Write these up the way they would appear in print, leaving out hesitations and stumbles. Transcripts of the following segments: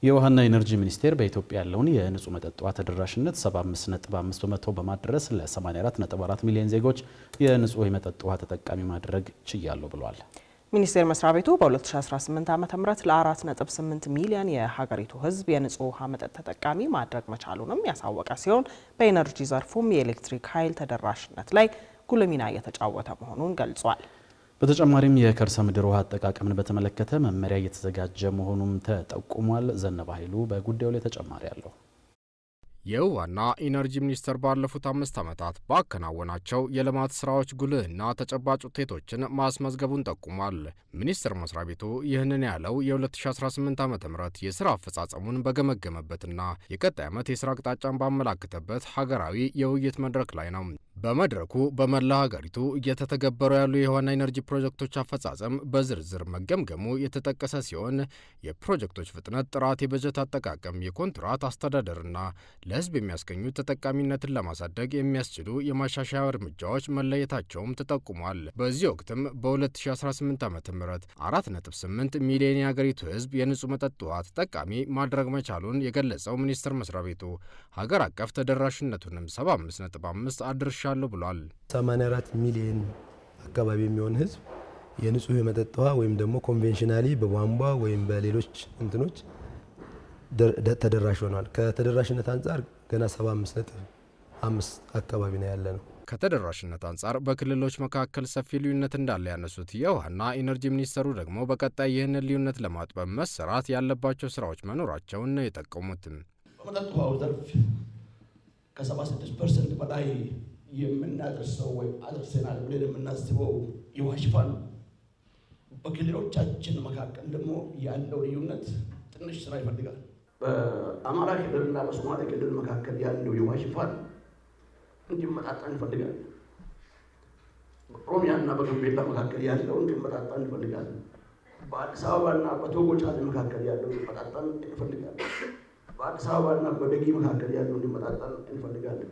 የውሃና ኢነርጂ ሚኒስቴር በኢትዮጵያ ያለውን የንጹህ መጠጥ ውሃ ተደራሽነት 75.5 በመቶ በማድረስ ለ84.4 ሚሊዮን ዜጎች የንጹህ የመጠጥ ውሃ ተጠቃሚ ማድረግ ችያለሁ ብሏል። ሚኒስቴር መስሪያ ቤቱ በ2018 ዓ.ም ለ4.8 ሚሊዮን የሀገሪቱ ሕዝብ የንጹህ ውሃ መጠጥ ተጠቃሚ ማድረግ መቻሉንም ያሳወቀ ሲሆን በኢነርጂ ዘርፉም የኤሌክትሪክ ኃይል ተደራሽነት ላይ ጉልህ ሚና እየተጫወተ መሆኑን ገልጿል። በተጨማሪም የከርሰ ምድር ውሃ አጠቃቀምን በተመለከተ መመሪያ እየተዘጋጀ መሆኑም ተጠቁሟል። ዘነበ ኃይሉ በጉዳዩ ላይ ተጨማሪ አለው። የውሃና ኢነርጂ ሚኒስቴር ባለፉት 5 ዓመታት ባከናወናቸው የልማት ስራዎች ጉልህና ተጨባጭ ውጤቶችን ማስመዝገቡን ጠቁሟል። ሚኒስቴር መስሪያ ቤቱ ይህንን ያለው የ2018 ዓ.ም የስራ አፈጻጸሙን በገመገመበትና የቀጣይ ዓመት የስራ አቅጣጫን ባመላከተበት ሀገራዊ የውይይት መድረክ ላይ ነው። በመድረኩ በመላ ሀገሪቱ እየተተገበሩ ያሉ የውሃና ኢነርጂ ፕሮጀክቶች አፈጻጸም በዝርዝር መገምገሙ የተጠቀሰ ሲሆን የፕሮጀክቶች ፍጥነት፣ ጥራት፣ የበጀት አጠቃቀም፣ የኮንትራት አስተዳደርና ለሕዝብ የሚያስገኙ ተጠቃሚነትን ለማሳደግ የሚያስችሉ የማሻሻያ እርምጃዎች መለየታቸውም ተጠቁሟል። በዚህ ወቅትም በ2018 ዓ.ም 4.8 ሚሊዮን የሀገሪቱ ሕዝብ የንጹህ መጠጥ ውሃ ተጠቃሚ ማድረግ መቻሉን የገለጸው ሚኒስቴር መስሪያ ቤቱ ሀገር አቀፍ ተደራሽነቱንም 75.5 አድርሻለሁ ብሏል። 84 ሚሊዮን አካባቢ የሚሆን ሕዝብ የንጹህ የመጠጥ ውሃ ወይም ደግሞ ኮንቬንሽናሊ በቧንቧ ወይም በሌሎች እንትኖች ተደራሽ ሆኗል። ከተደራሽነት አንጻር ገና 75.5 አካባቢ ነው ያለ ነው። ከተደራሽነት አንጻር በክልሎች መካከል ሰፊ ልዩነት እንዳለ ያነሱት የውሃና ኢነርጂ ሚኒስተሩ ደግሞ በቀጣይ ይህንን ልዩነት ለማጥበብ መሰራት ያለባቸው ስራዎች መኖራቸውን ነው የጠቀሙትም። በመጠጥ ውሃው ዘርፍ ከ76% በላይ የምናደርሰው ወይም አድርሰናል ብለን የምናስበው የውሃ ሽፋን በክልሎቻችን መካከል ደግሞ ያለው ልዩነት ትንሽ ስራ ይፈልጋል። በአማራ ክልልና በሶማሌ ክልል መካከል ያለው የውሃ ሽፋን እንዲመጣጣን ይፈልጋል። በኦሮሚያና በጋምቤላ መካከል ያለው እንዲመጣጣን ይፈልጋል። በአዲስ አበባና በቶጎ ጫሌ መካከል ያለው እንዲመጣጣን ይፈልጋል። በአዲስ አበባና በደጊ መካከል ያለው እንዲመጣጣን እንፈልጋለን።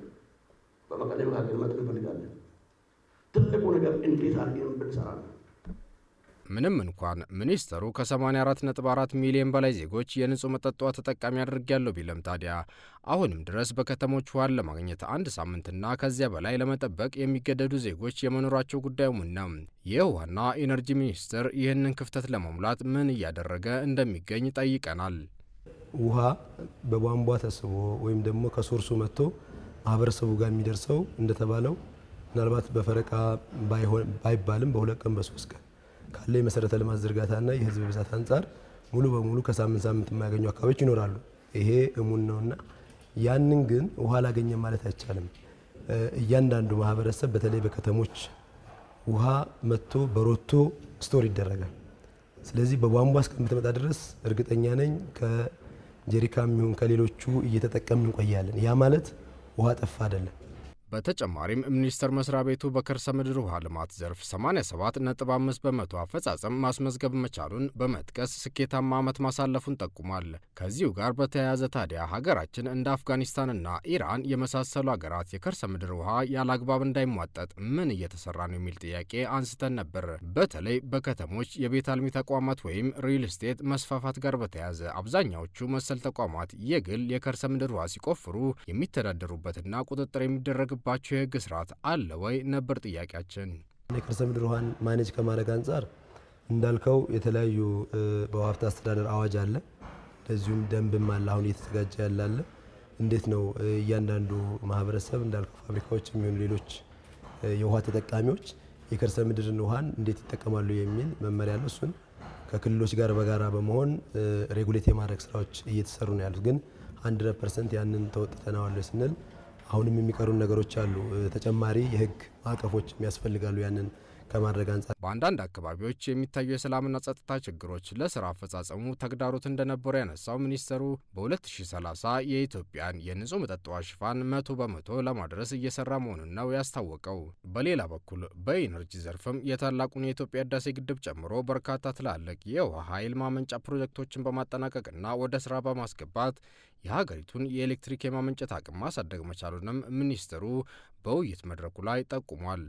በመቀሌ መካከል መጥቶ እንፈልጋለን። ትልቁ ነገር እንዴት አድርገን ብንሰራ ነው። ምንም እንኳን ሚኒስተሩ ከ84.4 ሚሊዮን በላይ ዜጎች የንጹህ መጠጥ ውሃ ተጠቃሚ አድርጌያለሁ ቢልም ታዲያ አሁንም ድረስ በከተሞች ውሃን ለማግኘት 1 ሳምንትና ከዚያ በላይ ለመጠበቅ የሚገደዱ ዜጎች የመኖራቸው ጉዳዩ ነው። የውሃና ኢነርጂ ሚኒስቴር ይህንን ክፍተት ለመሙላት ምን እያደረገ እንደሚገኝ ጠይቀናል። ውሃ በቧንቧ ተስቦ ወይም ደግሞ ከሶርሱ መጥቶ ማህበረሰቡ ጋር የሚደርሰው እንደተባለው ምናልባት በፈረቃ ባይባልም በ2 ቀን በ3 ቀን ካለ የመሰረተ ልማት ዝርጋታና የህዝብ ብዛት አንጻር ሙሉ በሙሉ ከሳምንት ሳምንት የማያገኙ አካባቢዎች ይኖራሉ። ይሄ እሙን ነውና ያንን ግን ውሃ ላገኘ ማለት አይቻልም። እያንዳንዱ ማህበረሰብ በተለይ በከተሞች ውሃ መጥቶ በሮቶ ስቶር ይደረጋል። ስለዚህ በቧንቧ እስከምትመጣ ድረስ እርግጠኛ ነኝ ከጀሪካም ይሁን ከሌሎቹ እየተጠቀምን እንቆያለን። ያ ማለት ውሃ ጠፋ አይደለም። በተጨማሪም ሚኒስቴር መስሪያ ቤቱ በከርሰ ምድር ውሃ ልማት ዘርፍ 87.5 በመቶ አፈጻጸም ማስመዝገብ መቻሉን በመጥቀስ ስኬታማ ዓመት ማሳለፉን ጠቁሟል። ከዚሁ ጋር በተያያዘ ታዲያ ሀገራችን እንደ አፍጋኒስታንና ኢራን የመሳሰሉ ሀገራት የከርሰ ምድር ውሃ ያለአግባብ እንዳይሟጠጥ ምን እየተሰራ ነው የሚል ጥያቄ አንስተን ነበር። በተለይ በከተሞች የቤት አልሚ ተቋማት ወይም ሪል ስቴት መስፋፋት ጋር በተያያዘ አብዛኛዎቹ መሰል ተቋማት የግል የከርሰ ምድር ውሃ ሲቆፍሩ የሚተዳደሩበትና ቁጥጥር የሚደረግ ባቸው የህግ ስርዓት አለ ወይ ነበር ጥያቄያችን። የከርሰ ምድር ውሃን ማኔጅ ከማድረግ አንጻር እንዳልከው የተለያዩ በውሃ ሀብት አስተዳደር አዋጅ አለ፣ እንደዚሁም ደንብም አለ አሁን እየተዘጋጀ ያለ። እንዴት ነው እያንዳንዱ ማህበረሰብ እንዳልከው ፋብሪካዎች የሚሆኑ ሌሎች የውሃ ተጠቃሚዎች የከርሰ ምድርን ውሃን እንዴት ይጠቀማሉ የሚል መመሪያ አለ። እሱን ከክልሎች ጋር በጋራ በመሆን ሬጉሌት የማድረግ ስራዎች እየተሰሩ ነው ያሉት። ግን 100% ያንን ተወጥተናል ስንል አሁንም የሚቀሩ ነገሮች አሉ። ተጨማሪ የህግ ማዕቀፎች የሚያስፈልጋሉ ያንን ከማድረግ አንጻር። በአንዳንድ አካባቢዎች የሚታዩ የሰላምና ጸጥታ ችግሮች ለስራ አፈጻጸሙ ተግዳሮት እንደነበሩ ያነሳው ሚኒስተሩ በ2030 የኢትዮጵያን የንጹህ መጠጥ ውሃ ሽፋን 100 በመቶ ለማድረስ እየሰራ መሆኑን ነው ያስታወቀው። በሌላ በኩል በኢነርጂ ዘርፍም የታላቁን የኢትዮጵያ ህዳሴ ግድብ ጨምሮ በርካታ ትላልቅ የውሃ ኃይል ማመንጫ ፕሮጀክቶችን በማጠናቀቅና ወደ ስራ በማስገባት የሀገሪቱን የኤሌክትሪክ የማመንጨት አቅም ማሳደግ መቻሉንም ሚኒስተሩ በውይይት መድረኩ ላይ ጠቁሟል።